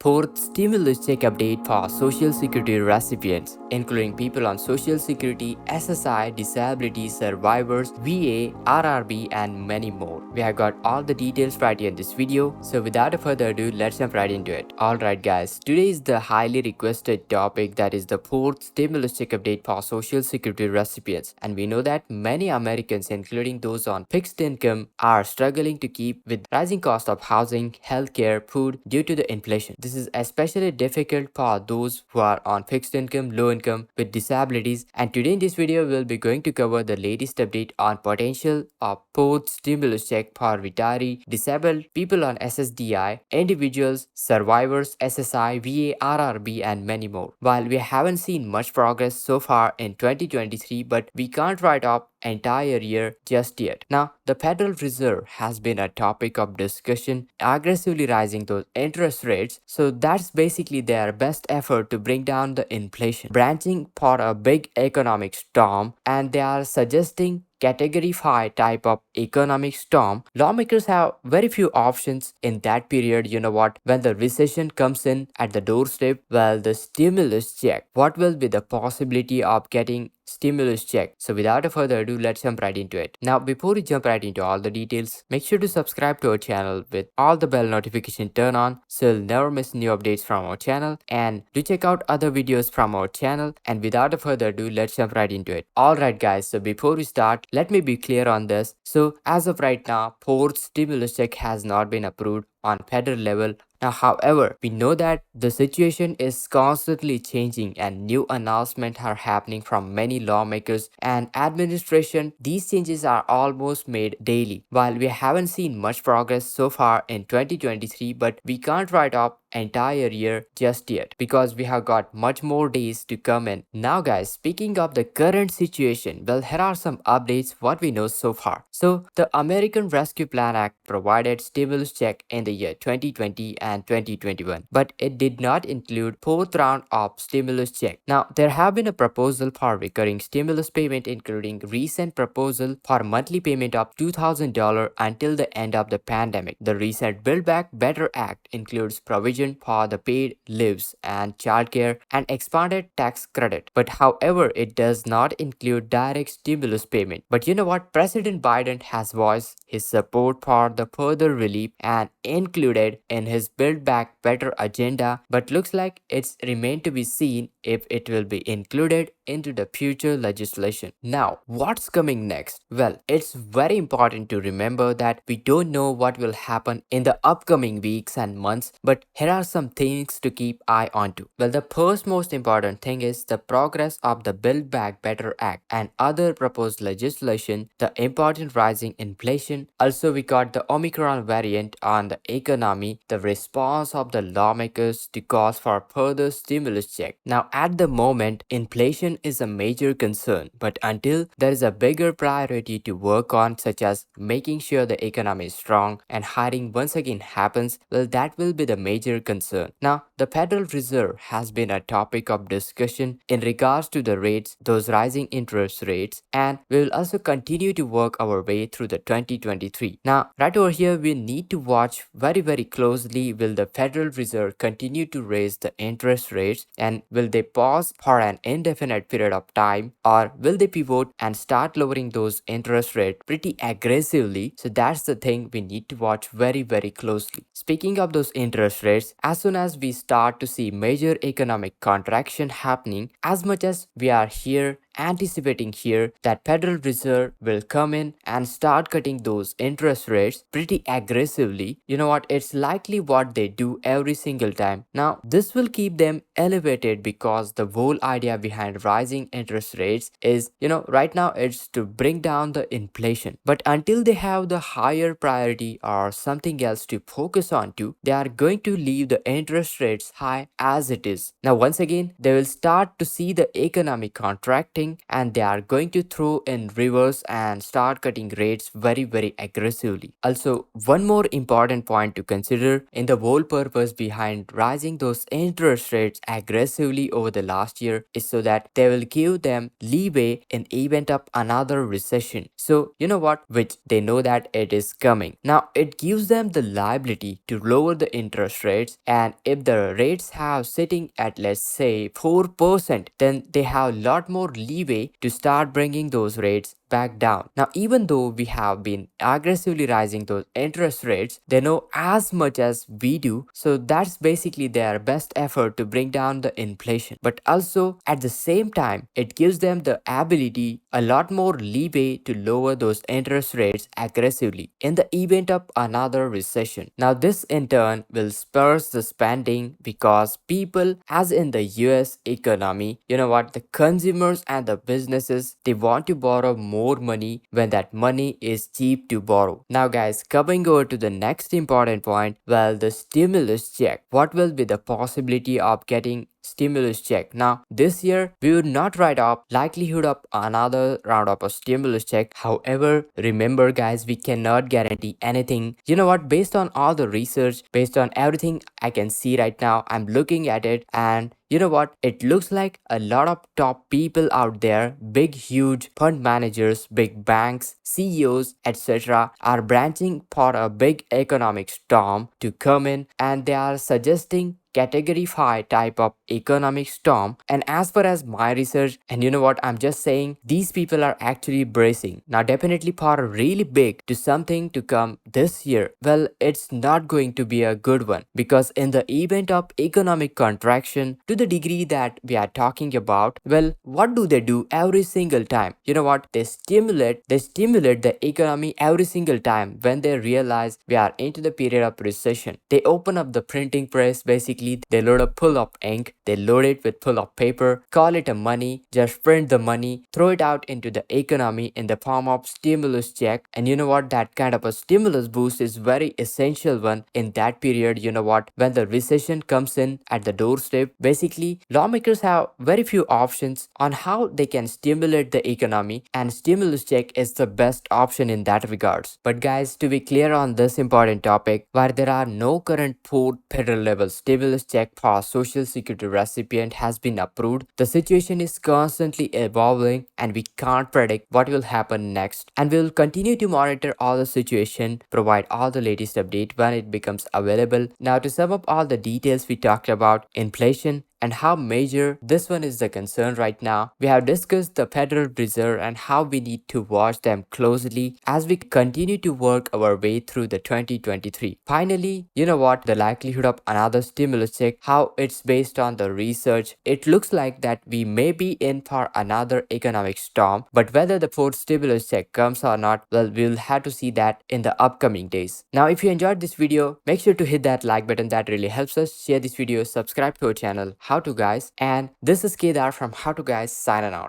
Fourth, stimulus check update for Social Security recipients, including people on Social Security, SSI, disability survivors, VA, RRB, and many more. We have got all the details right here in this video, so without further ado, let's jump right into it. Alright guys, today is the highly requested topic, that is the fourth stimulus check update for Social Security recipients. And we know that many Americans, including those on fixed income, are struggling to keep with rising cost of housing, healthcare, food due to the inflation. This is especially difficult for those who are on fixed income, low income, with disabilities. And today in this video, we'll be going to cover the latest update on potential of fourth stimulus check for retiree, disabled, people on SSDI, individuals, survivors, SSI, VA, RRB, and many more. While we haven't seen much progress so far in 2023, but we can't write off entire year just yet. Now, the Federal Reserve has been a topic of discussion, aggressively rising those interest rates, so that's basically their best effort to bring down the inflation, branching for a big economic storm, and they are suggesting Category 5 type of economic storm. Lawmakers have very few options in that period. You know what? When the recession comes in at the doorstep, well, the stimulus check. What will be the possibility of getting stimulus check? So without further ado, let's jump right into it. Now, before we jump right into all the details, make sure to subscribe to our channel with all the bell notification turn on so you'll never miss new updates from our channel, and do check out other videos from our channel. And without further ado, let's jump right into it. Alright guys, so before we start, let me be clear on this. So as of right now, fourth stimulus check has not been approved on federal level. Now, however, we know that the situation is constantly changing and new announcements are happening from many lawmakers and administration. These changes are almost made daily. While we haven't seen much progress so far in 2023, but we can't write off entire year just yet because we have got much more days to come in. Now guys, speaking of the current situation, well, here are some updates what we know so far. So the American Rescue Plan Act provided stimulus check in the year 2020 and 2021, but it did not include fourth round of stimulus check. Now there have been a proposal for recurring stimulus payment, including recent proposal for monthly payment of $2,000 until the end of the pandemic. The recent Build Back Better Act includes provision for the paid leaves and childcare and expanded tax credit, but however it does not include direct stimulus payment. But you know what, President Biden has voiced his support for the further relief and included in his Build Back Better agenda, but looks like it's remained to be seen if it will be included into the future legislation. Now, what's coming next? Well, it's very important to remember that we don't know what will happen in the upcoming weeks and months, but here are some things to keep eye on to. Well, the first most important thing is the progress of the Build Back Better Act and other proposed legislation, the important rising inflation. Also, we got the Omicron variant on the economy, the response of the lawmakers to cause for further stimulus check. Now, at the moment, inflation is a major concern, but until there is a bigger priority to work on, such as making sure the economy is strong and hiring once again happens, well, that will be the major concern. Now, the Federal Reserve has been a topic of discussion in regards to the rates, those rising interest rates, and we will also continue to work our way through the 2023. Now, right over here, we need to watch very closely. Will the Federal Reserve continue to raise the interest rates, and will they pause for an indefinite period of time, or will they pivot and start lowering those interest rates pretty aggressively? So that's the thing we need to watch very closely. Speaking of those interest rates, as soon as we start to see major economic contraction happening, as much as we are here anticipating here that Federal Reserve will come in and start cutting those interest rates pretty aggressively, you know what, it's likely what they do every single time. Now this will keep them elevated because the whole idea behind rising interest rates is, you know, right now it's to bring down the inflation, but until they have the higher priority or something else to focus on to, they are going to leave the interest rates high as it is. Now once again, they will start to see the economy contracting coming and they are going to throw in reverse and start cutting rates very aggressively. Also, one more important point to consider in the whole purpose behind rising those interest rates aggressively over the last year is so that they will give them leeway in event of another recession. So you know what, which they know that it is coming. Now it gives them the liability to lower the interest rates, and if the rates have sitting at let's say 4%, then they have a lot more leeway to start bringing those rates back down. Now, even though we have been aggressively rising those interest rates, they know as much as we do, so that's basically their best effort to bring down the inflation. But also at the same time, it gives them the ability, a lot more leeway to lower those interest rates aggressively in the event of another recession. Now, this in turn will spur the spending because people, as in the US economy, you know what, the consumers and the businesses, they want to borrow more money when that money is cheap to borrow. Now guys, coming over to the next important point, well, the stimulus check. What will be the possibility of getting stimulus check? Now this year we would not write off likelihood of another round of a stimulus check. However, remember guys, we cannot guarantee anything. You know what, based on all the research, based on everything I can see right now, I'm looking at it, and you know what, it looks like a lot of top people out there, big huge fund managers, big banks, CEOs, etc., are branching for a big economic storm to come in, and they are suggesting category 5 type of economic storm. And as far as my research, and you know what, I'm just saying these people are actually bracing now definitely for a really big to something to come this year. Well, it's not going to be a good one, because in the event of economic contraction to the degree that we are talking about, well, what do they do every single time? You know what, they stimulate the economy every single time when they realize we are into the period of recession. They open up the printing press, basically they load up full of ink, they load it with full of paper, call it a money, just print the money, throw it out into the economy in the form of stimulus check. And you know what, that kind of a stimulus boost is very essential one in that period. You know what, when the recession comes in at the doorstep, basically lawmakers have very few options on how they can stimulate the economy, and stimulus check is the best option in that regards. But guys, to be clear on this important topic, while there are no current fourth federal level stimulus check for social security recipient has been approved, the situation is constantly evolving and we can't predict what will happen next, and we will continue to monitor all the situation, provide all the latest update when it becomes available. Now to sum up all the details we talked about, inflation and how major this one is the concern right now, we have discussed the Federal Reserve and how we need to watch them closely as we continue to work our way through the 2023. Finally, you know what, the likelihood of another stimulus check, how it's based on the research, it looks like that we may be in for another economic storm, but whether the fourth stimulus check comes or not, well, we'll have to see that in the upcoming days. Now if you enjoyed this video, make sure to hit that like button, that really helps us. Share this video, subscribe to our channel How To Guys, and this is Kedar from How To Guys signing out.